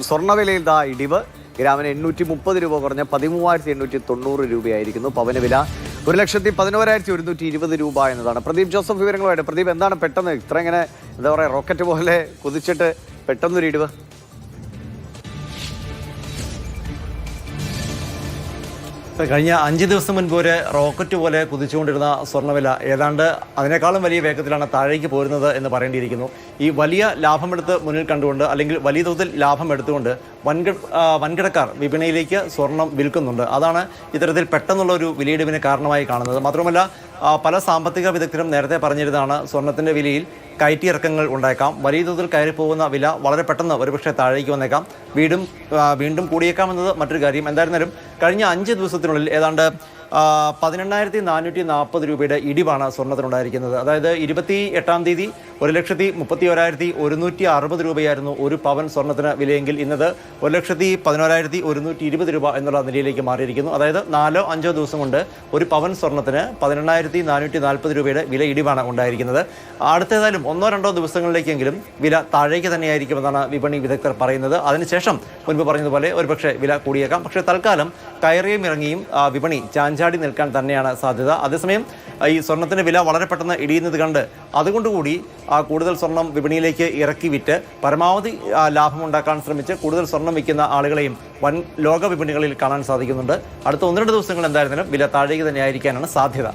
സ്വർണ്ണവിലയിൽ ഇടിവ് ഗ്രാമിന് 830 രൂപ കുറഞ്ഞ് 13,890 രൂപയായിരിക്കുന്നു. പവന് വില 1,11,120 രൂപ എന്നതാണ്. പ്രദീപ് ജോസഫ് വിവരങ്ങളുമായിട്ട്. പ്രദീപ്, എന്താണ് പെട്ടെന്ന് ഇത്ര ഇങ്ങനെ എന്താ പറയുക റോക്കറ്റ് പോലെ കുതിച്ചിട്ട് പെട്ടെന്നൊരു ഇടിവ്? കഴിഞ്ഞ 5 ദിവസം മുൻപ് ഒരു റോക്കറ്റ് പോലെ കുതിച്ചുകൊണ്ടിരുന്ന സ്വർണ്ണവില ഏതാണ്ട് അതിനേക്കാളും വലിയ വേഗത്തിലാണ് താഴേക്ക് പോരുന്നത് എന്ന് പറയേണ്ടിയിരിക്കുന്നു. ഈ വലിയ ലാഭമെടുത്ത് മുന്നിൽ കണ്ടുകൊണ്ട് അല്ലെങ്കിൽ വലിയ തോതിൽ ലാഭം എടുത്തുകൊണ്ട് വൻകിടക്കാർ വിപണിയിലേക്ക് സ്വർണം വിൽക്കുന്നുണ്ട്. അതാണ് ഇത്തരത്തിൽ പെട്ടെന്നുള്ള ഒരു വിലയിടിവിന് കാരണമായി കാണുന്നത്. മാത്രമല്ല പല സാമ്പത്തിക വിദഗ്ധരും നേരത്തെ പറഞ്ഞിരുന്നതാണ് സ്വർണത്തിൻ്റെ വിലയിൽ കയറ്റിയിറക്കങ്ങൾ ഉണ്ടായേക്കാം. വലിയ തോതിൽ കയറിപ്പോകുന്ന വില വളരെ പെട്ടെന്ന് ഒരുപക്ഷെ താഴേക്ക് വന്നേക്കാം, വീണ്ടും കൂടിയേക്കാം എന്നത് മറ്റൊരു കാര്യം. എന്തായിരുന്നാലും കഴിഞ്ഞ 5 ദിവസത്തിനുള്ളിൽ ഏതാണ്ട് 18,440 രൂപയുടെ ഇടിവാണ് സ്വർണ്ണത്തിനുണ്ടായിരിക്കുന്നത്. അതായത് 28-ാം തീയതി 1,31,160 രൂപയായിരുന്നു ഒരു പവൻ സ്വർണ്ണത്തിന് വിലയെങ്കിൽ ഇന്നത് 1,11,120 രൂപ എന്നുള്ള നിലയിലേക്ക് മാറിയിരിക്കുന്നു. അതായത് 4-5 ദിവസം കൊണ്ട് ഒരു പവൻ സ്വർണ്ണത്തിന് 18,440 രൂപയുടെ വില ഇടിവാണ് ഉണ്ടായിരിക്കുന്നത്. അടുത്തേതായാലും 1-2 ദിവസങ്ങളിലേക്കെങ്കിലും വില താഴേക്ക് തന്നെയായിരിക്കുമെന്നാണ് വിപണി വിദഗ്ധർ പറയുന്നത്. അതിനുശേഷം മുൻപ് പറഞ്ഞതുപോലെ ഒരുപക്ഷെ വില കൂടിയേക്കാം. പക്ഷേ തൽക്കാലം കയറിയും ഇറങ്ങിയും വിപണി ചാഞ്ചാടി നിൽക്കാൻ തന്നെയാണ് സാധ്യത. അതേസമയം ഈ സ്വർണ്ണത്തിൻ്റെ വില വളരെ പെട്ടെന്ന് ഇടിയുന്നത് കണ്ട് അതുകൊണ്ടുകൂടി കൂടുതൽ സ്വർണം വിപണിയിലേക്ക് ഇറക്കി വിറ്റ് പരമാവധി ലാഭമുണ്ടാക്കാൻ ശ്രമിച്ച് കൂടുതൽ സ്വർണം വിൽക്കുന്ന ആളുകളെയും വൻ ലോക വിപണികളിൽ കാണാൻ സാധിക്കുന്നുണ്ട്. അടുത്ത 1-2 ദിവസങ്ങൾ എന്തായിരുന്നാലും വില താഴേക്ക് തന്നെയായിരിക്കാനാണ് സാധ്യത.